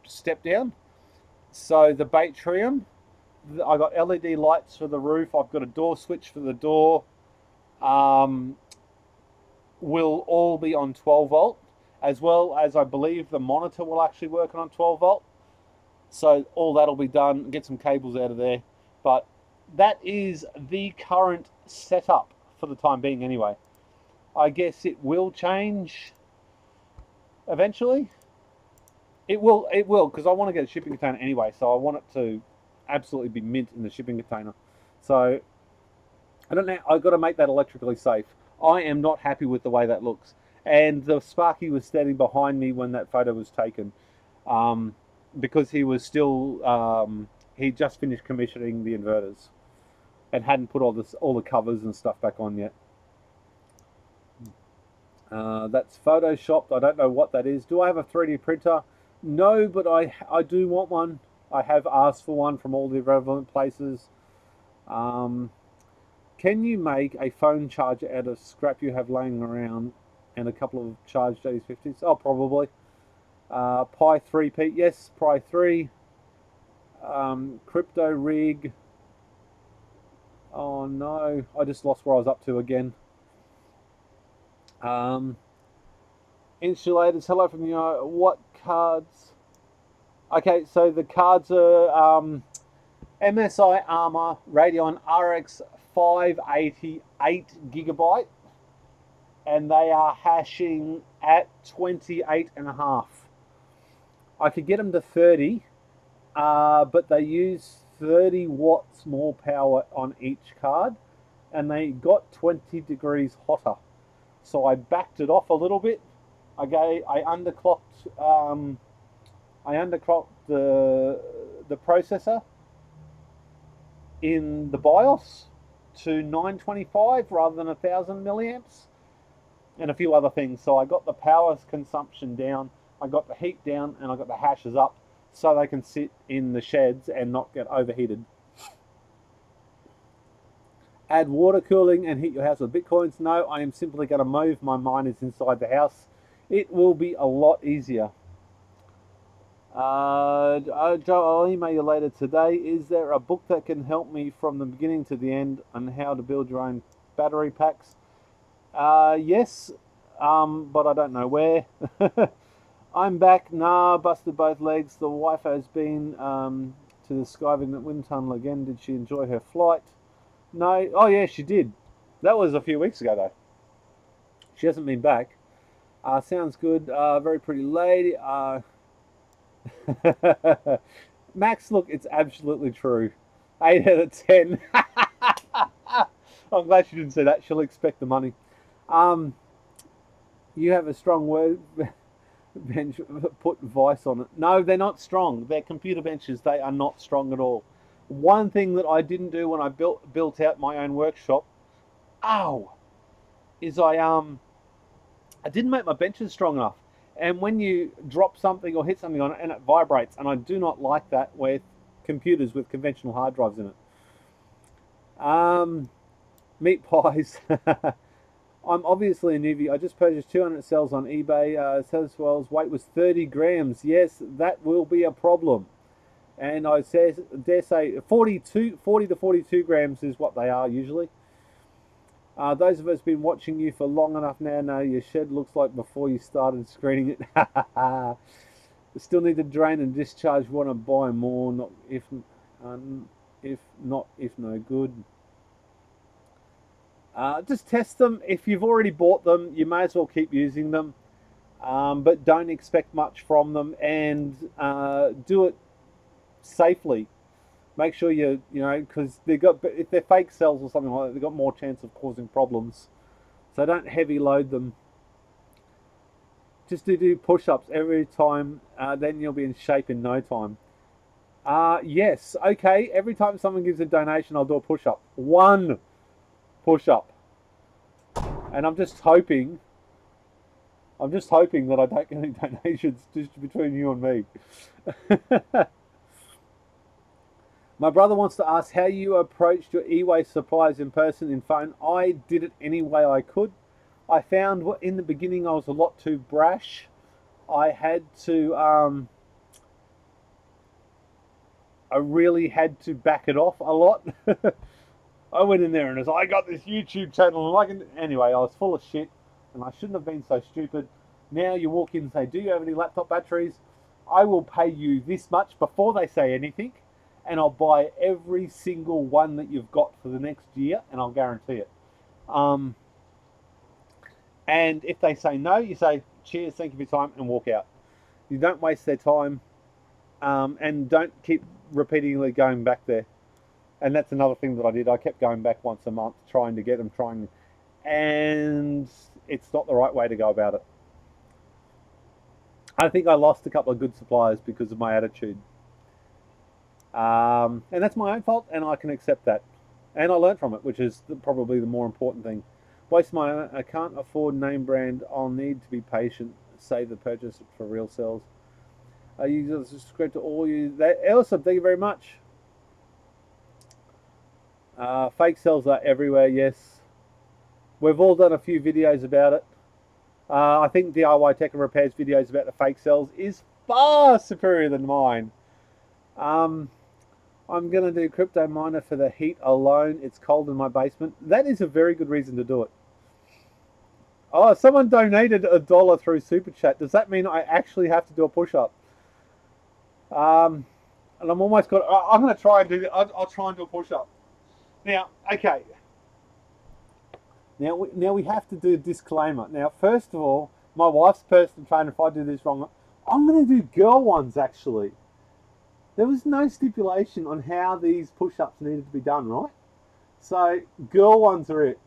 step down. So the Batrium, I got LED lights for the roof. I've got a door switch for the door. Will all be on 12 volt, as well as I believe the monitor will actually work on 12 volt. So all that'll be done. Get some cables out of there, but that is the current setup for the time being anyway. I guess it will change eventually. It will, because I want to get a shipping container anyway, so I want it to absolutely be mint in the shipping container. So I don't know, I've got to make that electrically safe. I am not happy with the way that looks. And the Sparky was standing behind me when that photo was taken, because he was still, he just finished commissioning the inverters and hadn't put all the covers and stuff back on yet. That's photoshopped. I don't know what that is. Do I have a 3D printer? No, but I do want one. I have asked for one from all the relevant places. Can you make a phone charger out of scrap you have laying around and a couple of charged 8050s? Oh, probably. Pi 3P, yes, Pi 3. Crypto rig. Oh no, I just lost where I was up to again. Insulators, hello from you. What cards? Okay, so the cards are MSI Armor Radeon RX 580 8GB, and they are hashing at 28.5. I could get them to 30, but they use 30 watts more power on each card, and they got 20 degrees hotter. So I backed it off a little bit. I underclocked the processor in the BIOS to 925 rather than 1000 milliamps, and a few other things. So I got the power consumption down, I got the heat down, and I got the hashes up so they can sit in the sheds and not get overheated. Add water cooling and heat your house with bitcoins. No, I am simply going to move my miners inside the house. It will be a lot easier. Joe, I'll email you later today. Is there a book that can help me from the beginning to the end on how to build your own battery packs? Yes, but I don't know where. I'm back. Nah, busted both legs. The wife has been to the Skywing wind tunnel again. Did she enjoy her flight? No. Oh yeah, she did. That was a few weeks ago though. She hasn't been back. Sounds good. Very pretty lady. Max, look, it's absolutely true. 8 out of 10. I'm glad she didn't say that. She'll expect the money. You have a strong word bench. Put vice on it. No, they're not strong. They're computer benches. They are not strong at all. One thing that I didn't do when I built out my own workshop, is I didn't make my benches strong enough. And when you drop something or hit something on it, and it vibrates, and I do not like that with computers with conventional hard drives in it. Meat pies. I'm obviously a newbie. I just purchased 200 cells on eBay. Cell's weight was 30 grams. Yes, that will be a problem. And I dare say 40 to 42 grams is what they are usually. Those of us been watching you for long enough now know your shed looks like before you started screening it. Still need to drain and discharge. Want to buy more? Not if no good. Just test them. If you've already bought them, you may as well keep using them, but don't expect much from them, and do it safely. Make sure because if they're fake cells or something like that, they've got more chance of causing problems. So don't heavy load them. Just do push-ups every time, then you'll be in shape in no time. Yes, okay. Every time someone gives a donation, I'll do a push-up. One push-up. And I'm just hoping I'm just hoping that I don't get any donations just between you and me. My brother wants to ask how you approached your e-waste suppliers in person in phone. I did it any way I could. I found in the beginning I was a lot too brash. I had to, I really had to back it off a lot. I went in there and I got this YouTube channel and anyway, I was full of shit and I shouldn't have been so stupid. Now you walk in and say, do you have any laptop batteries? I will pay you this much before they say anything, and I'll buy every single one that you've got for the next year, and I'll guarantee it. And if they say no, you say, cheers, thank you for your time, and walk out. You don't waste their time, and don't keep repeatedly going back there. And that's another thing that I did. I kept going back once a month, trying to get them, and it's not the right way to go about it. I think I lost a couple of good suppliers because of my attitude. And that's my own fault, and I can accept that. And I learned from it, which is probably the more important thing. Waste my, I can't afford name brand. I'll need to be patient. Save the purchase for real sales. You subscribe to all you. Awesome, thank you very much. Fake sales are everywhere, yes. We've all done a few videos about it. I think DIY Tech and Repairs videos about the fake sales is far superior than mine. I'm going to do crypto miner for the heat alone. It's cold in my basement. That is a very good reason to do it. Oh, someone donated $1 through Super Chat. Does that mean I actually have to do a push-up? And I'm almost got... I'm going to try and do... I'll try and do a push-up. Now, okay. Now we have to do a disclaimer. Now, first of all, my wife's personal trainer, if I do this wrong, I'm going to do girl ones, actually. There was no stipulation on how these push-ups needed to be done, right? So, girl ones are it.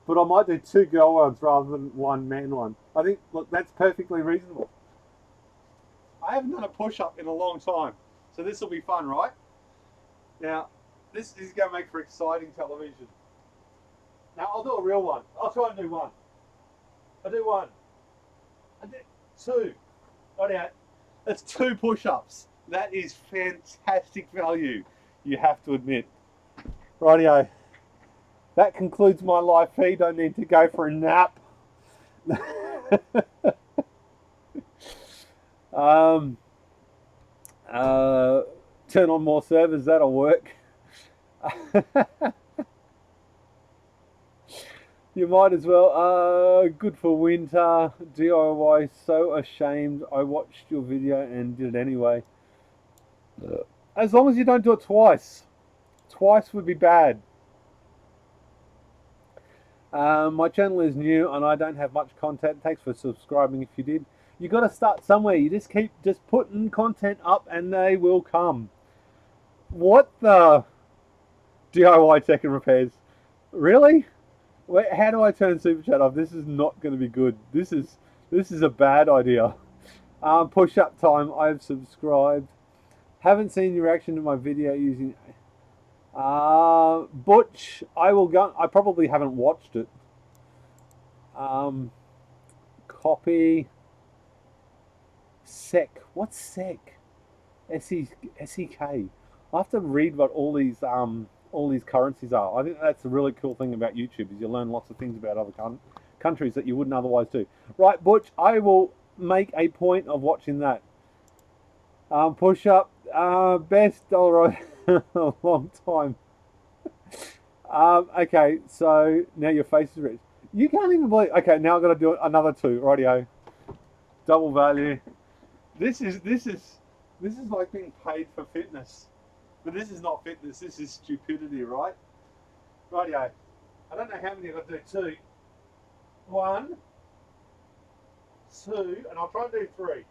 But I might do 2 girl ones rather than 1 man one. I think, look, that's perfectly reasonable. I haven't done a push-up in a long time. So this will be fun, right? Now, this is going to make for exciting television. Now, I'll do a real one. I'll try and do 1. I'll do 1. I'll do 2. Right, that's 2 push-ups. That is fantastic value, you have to admit. Rightio. That concludes my live feed. I need to go for a nap. Turn on more servers, that'll work. You might as well. Good for winter. DIY, so ashamed. I watched your video and did it anyway. As long as you don't do it twice. Twice would be bad. My channel is new and I don't have much content. Thanks for subscribing if you did. You got to start somewhere. You just keep putting content up and they will come. What the? DIY Tech and Repairs. Really? Wait, how do I turn Super Chat off? This is not going to be good. This is a bad idea. Push up time. I've subscribed. Haven't seen your reaction to my video using... Butch, I will go... I probably haven't watched it. Copy. Sec. What's sec? S-E-K. I have to read what all these currencies are. I think that's the really cool thing about YouTube, is you learn lots of things about other countries that you wouldn't otherwise do. Right, Butch, I will make a point of watching that. Push up. Best dollar in a long time. Okay, so now your face is rich. You can't even believe... Okay, now I've got to do another 2. Rightio. Double value. This is like being paid for fitness. But this is not fitness, this is stupidity, right? Rightio. I don't know how many I've got to do. 2. 1. 2. And I'll try and do 3.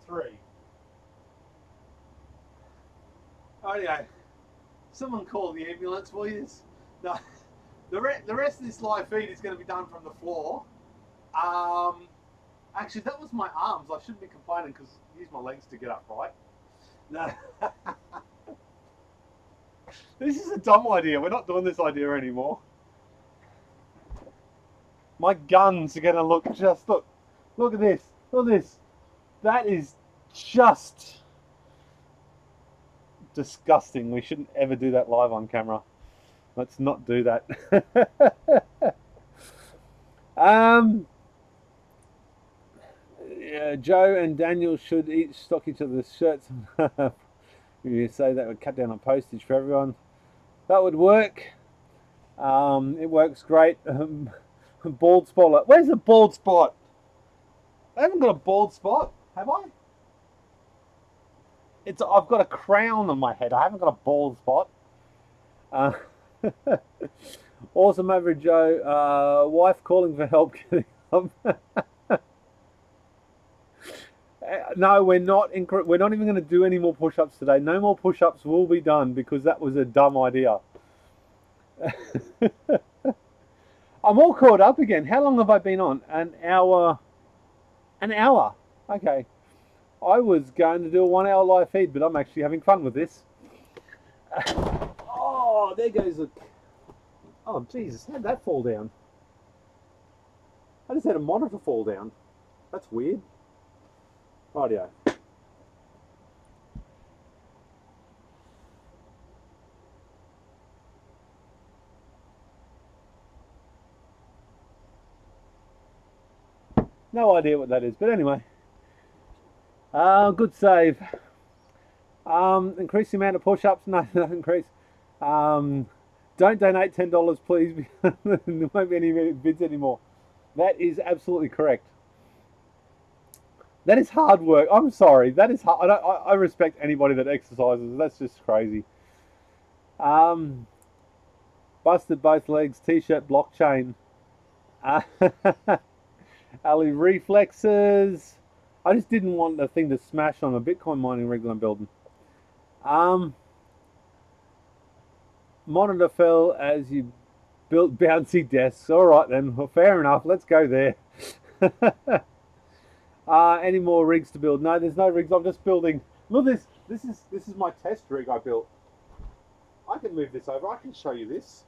3. Rightio. Someone call the ambulance, please. No, the rest of this live feed is going to be done from the floor. Actually, that was my arms. I shouldn't be complaining because I use my legs to get up, right? No. This is a dumb idea. We're not doing this idea anymore. My guns are going to look just, look at this, look at this. That is just disgusting. We shouldn't ever do that live on camera. Let's not do that. Yeah, Joe and Daniel should each stock each other's shirts. You say that would cut down on postage for everyone. That would work. It works great. Bald spot. Where's the bald spot? I haven't got a bald spot, have I? I've got a crown on my head. I haven't got a bald spot. Awesome over Joe. Wife calling for help getting up. No, we're not even going to do any more push-ups today. No more push-ups will be done because that was a dumb idea. I'm all caught up again. How long have I been on? An hour. An hour. Okay. I was going to do a 1 hour live feed, but I'm actually having fun with this. Oh, there goes a... Oh, Jesus, how'd that fall down? I just had a monitor fall down. That's weird. Rightio. No idea what that is, but anyway. Good save. Increase the amount of push-ups. No, don't increase. Don't donate $10, please. There won't be any bids anymore. That is absolutely correct. That is hard work. I'm sorry. That is hard. I respect anybody that exercises. That's just crazy. Busted both legs. T-shirt blockchain. Ali reflexes. I just didn't want the thing to smash on a Bitcoin mining rig that I'm building. Monitor fell as you built bouncy desks. All right then. Well, fair enough. Let's go there. Any more rigs to build? No, there's no rigs. I'm just building. Look, this is my test rig I built. I can move this over. I can show you this.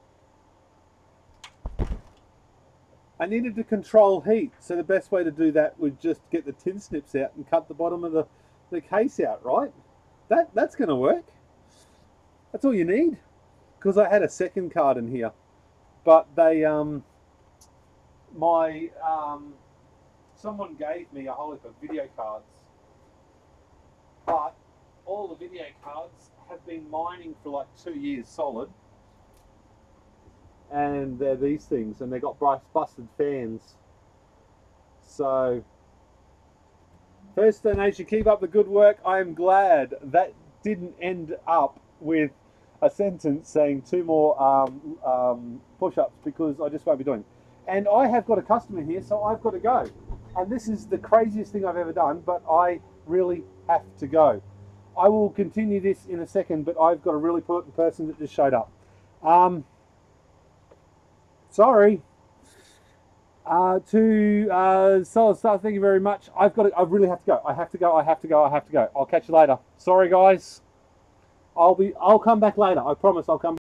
I needed to control heat, so the best way to do that was just get the tin snips out and cut the bottom of the case out, right? That's going to work. That's all you need. Because I had a second card in here, but they someone gave me a whole heap of video cards, but all the video cards have been mining for like 2 years solid. And they're these things, and they got busted fans. So, first donation, keep up the good work. I am glad that didn't end up with a sentence saying 2 more push-ups, because I just won't be doing it. And I have got a customer here, so I've got to go. And this is the craziest thing I've ever done, but I really have to go. I will continue this in a second, but I've got a really important person that just showed up. Sorry. Solid Star, thank you very much. I really have to go. I have to go. I'll catch you later. Sorry guys. I'll come back later. I promise I'll come back.